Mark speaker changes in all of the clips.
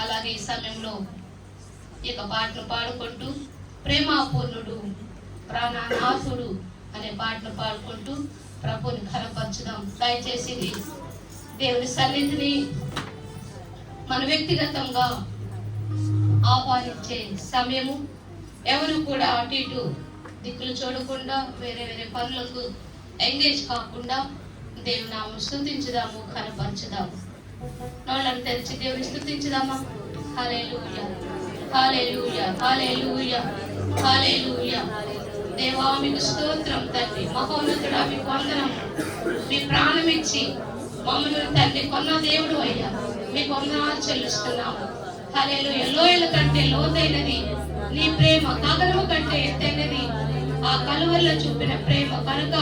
Speaker 1: అలాగే ఈ సమయంలో ఈ యొక్క పాటను పాడుకుంటూ ప్రేమాపూర్ణుడు ప్రాణనాథుడు అనే పాటను పాడుకుంటూ ప్రభుని ఘనపరచుదాం. దయచేసి దేవుని సన్నిధిని మన వ్యక్తిగతంగా ఆహ్వానించే సమయము. ఎవరు కూడా అటు ఇటు దిక్కులు చూడకుండా వేరే వేరే పనులకు ఎంగేజ్ కాకుండా దేవుని నామం స్తుతించుదాము, ఘనపరచుదాము. నోళ్ళను తెరిచి దేవుని స్తుతించుదామా. హల్లెలూయా, హల్లెలూయా, హల్లెలూయా, హల్లెలూయా. దేవా మీకు స్తోత్రం తండ్రి, మహోన్నతుడా మీకు వందనం. మీ ప్రాణం ఇచ్చి మమ్మల్ని తండ్రి కొన్న దేవుడు అయ్యా, మీకు వందనాలు చెల్లిస్తున్నాము. హల్లెలూయా. లోయల కంటే లోతైనది నీ ప్రేమ, గగనము కంటే ఎత్తైనది ఆ కలువరిలో చూపిన ప్రేమ కనుక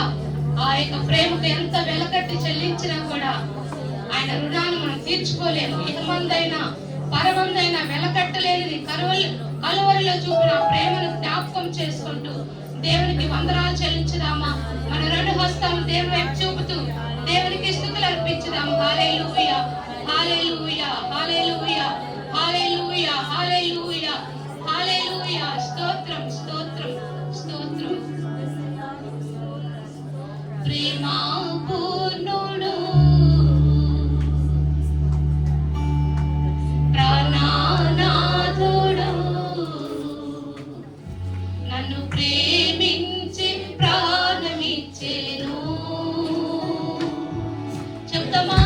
Speaker 1: ఆ యొక్క ప్రేమకు ఎంత వెలకట్టి చెల్లించినా కూడా ఆయన రుణాన్ని మనం తీర్చుకోలేము. ఇహమందైనా పరమందైనా వెలకట్టలేనిది కలువరిలో చూపిన ప్రేమను జ్ఞాపకం చేసుకుంటూ దేవునికి వందనాలు చెల్లించుదామా. మన రెండు హస్తాలు దేవుని వైపు చూపుతూ దేవునికి స్తుతులు అర్పించుదాం. హల్లెలూయా, హల్లెలూయా, హల్లెలూయా, హల్లెలూయా, హల్లెలూయా, హల్లెలూయా. స్తోత్రం, స్తోత్రం, స్తోత్రం. ప్రేమా పూర్ణుడు ప్రాణనాథుడు నన్ను ప్రేమించి ప్రాణమిచ్చెను. చెప్తామా?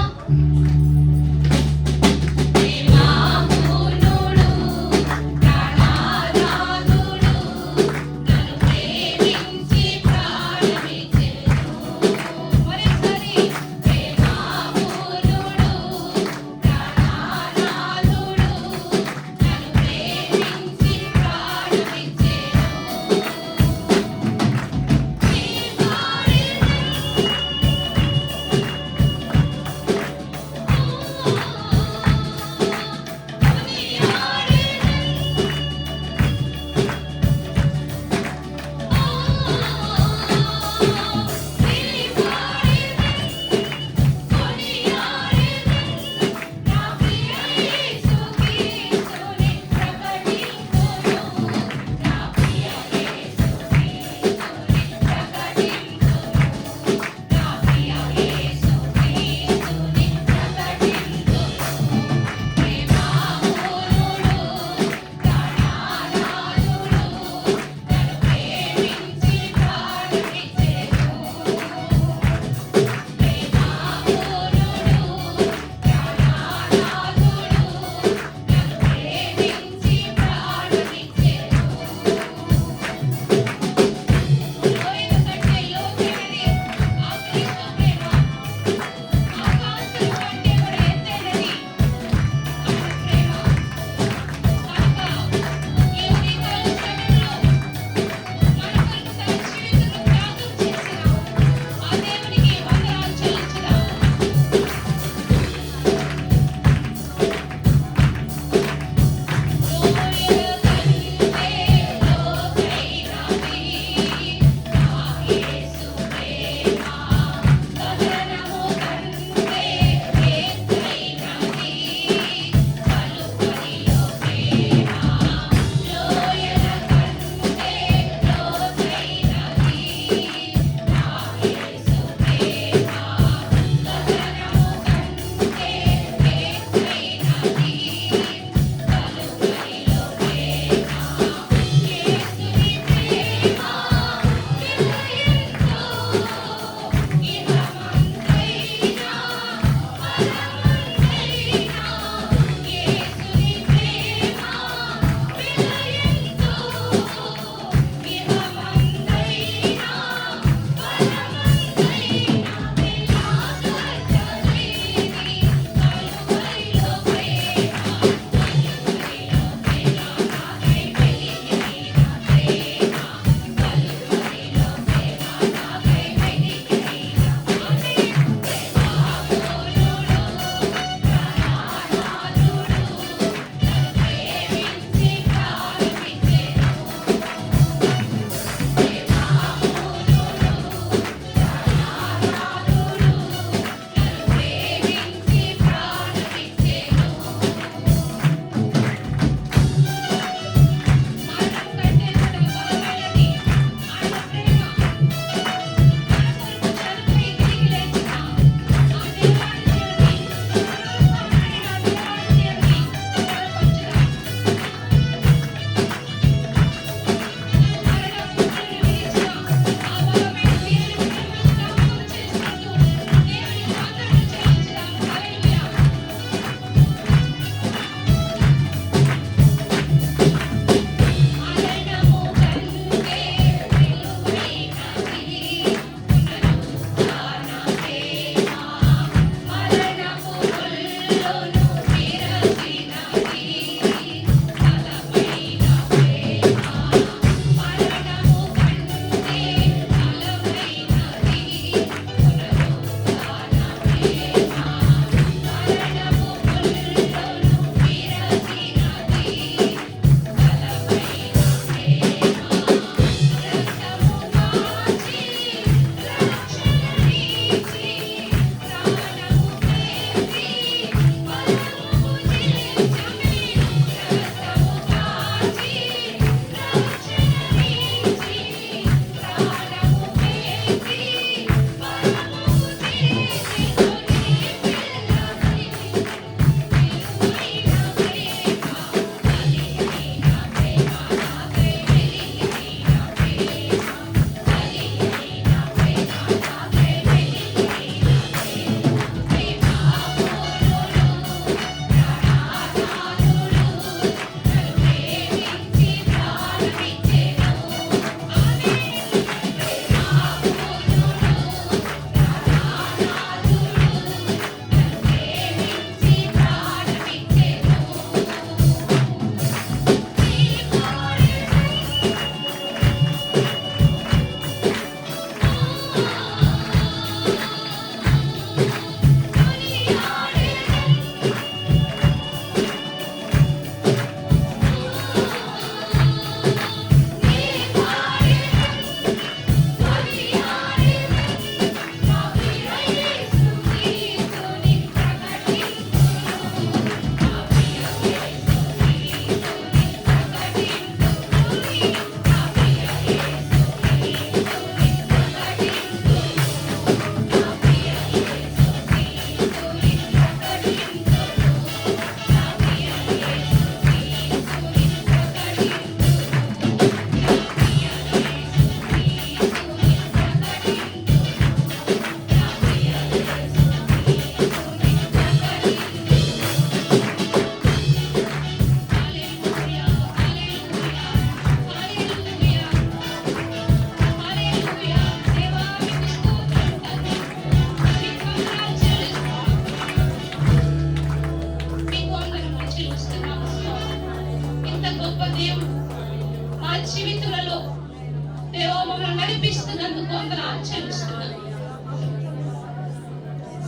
Speaker 1: మమ్మల్ని నడిపిస్తున్నందుకు వందనాలు చెల్లిస్తున్నాను.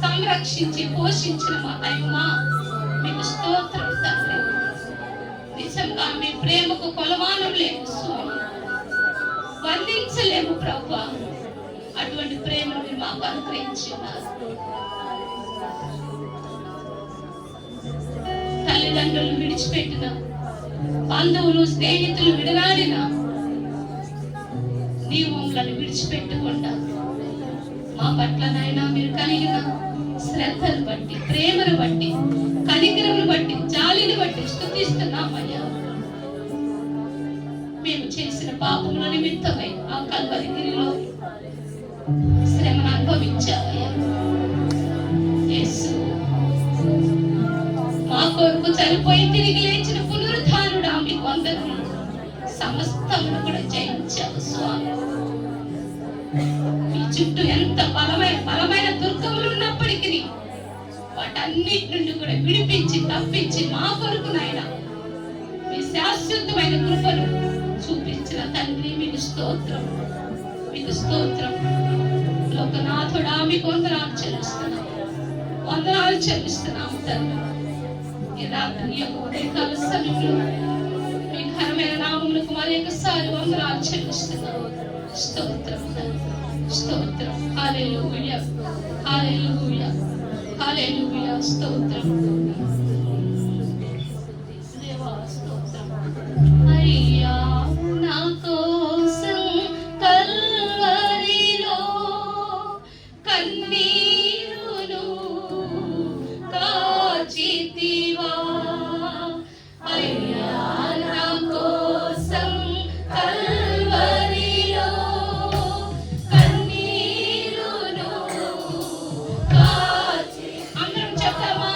Speaker 1: సంరక్షించి పోషించిన మా దైవమా మీకు స్తోత్రం తండ్రి. నిజంగా మీ ప్రేమకు కొలమానం లేదు స్వామి, వర్ణించలేము ప్రభువా. అటువంటి ప్రేమను మీరు మాకు అనుగ్రహించి ఉన్నారు. తల్లిదండ్రులు విడిచిపెట్టిన, బంధువులు స్నేహితులు విడనాడిన, నీవు మమ్మల్ని విడిచిపెట్టకుండా మా పట్లనైనా మీరు కలిగిన శ్రద్ధను బట్టి, ప్రేమను బట్టి, కనికరమును బట్టి, జాలిని బట్టి స్తుతిస్తున్నామయ్యా. మేము చేసిన పాపముల నిమిత్తమై ఆ కల్వరి గిరిలో శ్రమను అనుభవించావయ్యా. యేసు మా కొరకు చనిపోయి తిరిగి లేచిన పునరుద్ధానుడా మీకు వందనములు. సమస్తమును కూడా జయించావు స్వామి. మీ చుట్టూ ఎంత బలమైన దుర్గములు ఉన్నప్పటికీ వాటన్నిటి నుండి కూడా విడిపించి తప్పించి మా కొరకు నాయన మీ శాశ్వతమైన కృపను చూపించిన తండ్రి మీకు స్తోత్రం, మీకు స్తోత్రం. లోకనాథుడా మీకు వందనాలు చెల్లిస్తున్నాం, వందనాలు చెల్లిస్తున్నాము తండ్రి. ఈ రాత్రి యొక్క ఉదయకాల సమయంలో మీ ఘనమైన నామములకు మరి ఒకసారి వందనాలు చెల్లిస్తున్నాము. స్తోత్రం స్తోత్రం. హల్లెలూయా హల్లెలూయా హల్లెలూయా. స్తోత్రం దేవా, స్తోత్రం. అయ్యా నా కోసం కల్వరిలో కన్నీరును కాచితివా. అయ్యా నా కోసం కల్వరిలో కన్నీరును కాచి. అందరం చెప్తామా?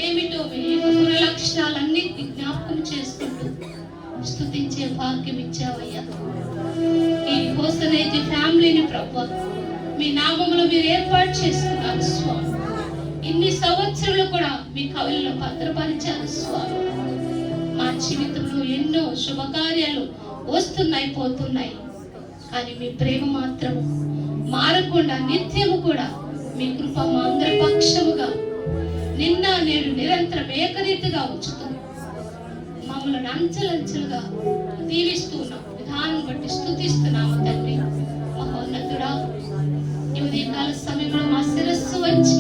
Speaker 1: ఏమిటో మీ యొక్క గుణ లక్షణాలన్నిటిని జ్ఞాపకం చేసుకుంటూ స్తుతించే భాగ్యం ఇచ్చావయ్యా. ఈ హోసనైతే ఫ్యామిలీని ప్రభు మీ నామములో మీరు ఏర్పాటు చేసుకున్నారు స్వామి. ఇన్ని సంవత్సరాలు కూడా మీ కవుల్లో భద్రపరిచారు స్వామి. మా జీవితంలో ఎన్నో శుభకార్యాలు వస్తున్నాయి పోతున్నాయి, కానీ మీ ప్రేమ మాత్రం మారకుండా నిత్యము కూడా మీ కృప మా అందరి పక్షముగా నిన్న నేడు నిరంతరం ఏకరీతిగా ఉంచుతుంది. మమ్మల్ని అంచెలంచెలుగా దీవిస్తున్నాం విధానం బట్టి స్తుతిస్తున్నాము తండ్రి. మహోన్నతుడా, ఈ ఉదయకాల సమయంలో మా శిరస్సు వచ్చి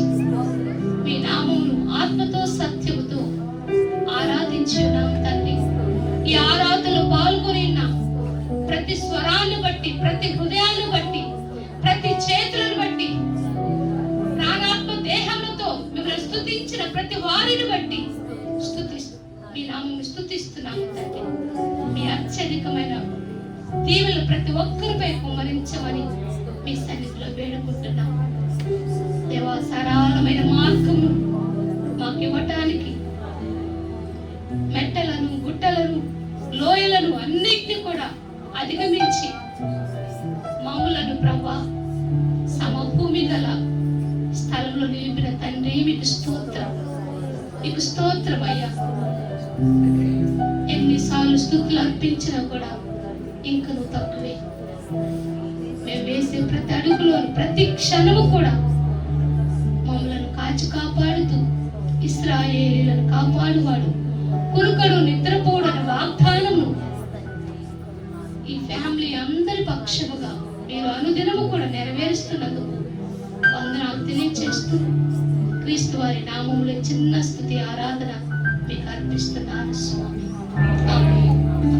Speaker 1: మీ నామమును ఆత్మతో సత్యముతో ఆరాధించి ఉన్నాము తండ్రి. ఈ ఆరాధనలో పాల్గొని ప్రతి స్వరాన్ని బట్టి, ప్రతి హృదయాన్ని బట్టి, ప్రతి చేతులను బట్టి, ప్రాణాత్మ దేహములతో మిమ్మల్ని స్తుతించిన ప్రతి వారిని బట్టి మీ నామమును స్తుతిస్తున్నాము తండ్రి. మీ అత్యధికమైన దీవెనలు ప్రతి ఒక్కరిపై కుమ్మరించమని మీ సన్నిధిలో వేడుకుంటున్నాము దేవా. సరళమైన మార్గము మాకు ఇవ్వటానికి మెట్టలను, గుట్టలను, లోయలను అన్నిటిని కూడా అధిగమించి మామూలను ప్రభా సమభూమి గల స్థలంలో నిలిపిన తండ్రి మీకు స్తోత్రం, మీకు స్తోత్రం అయ్యా. ఎన్నిసార్లు స్తుతులు అర్పించినా కూడా ఇంకా నువ్వు తక్కువే. మేము వేసే ప్రతి అడుగులో, ప్రతి క్షణము కూడా మమ్మలను కాచి కాపాడుతూ ఇశ్రాయేలీయులను కాపాడువాడు, కురుకడు నిద్రపోడని వాగ్దానము ఈ ఫ్యామిలీ అందరి పక్షముగా మీరు అనుదినము కూడా నెరవేరుస్తున్నందుకు వందనాలు తెలియజేస్తూ క్రీస్తు వారి నామములో చిన్న స్తుతి ఆరాధన మీకు అర్పిస్తున్నాను స్వామి.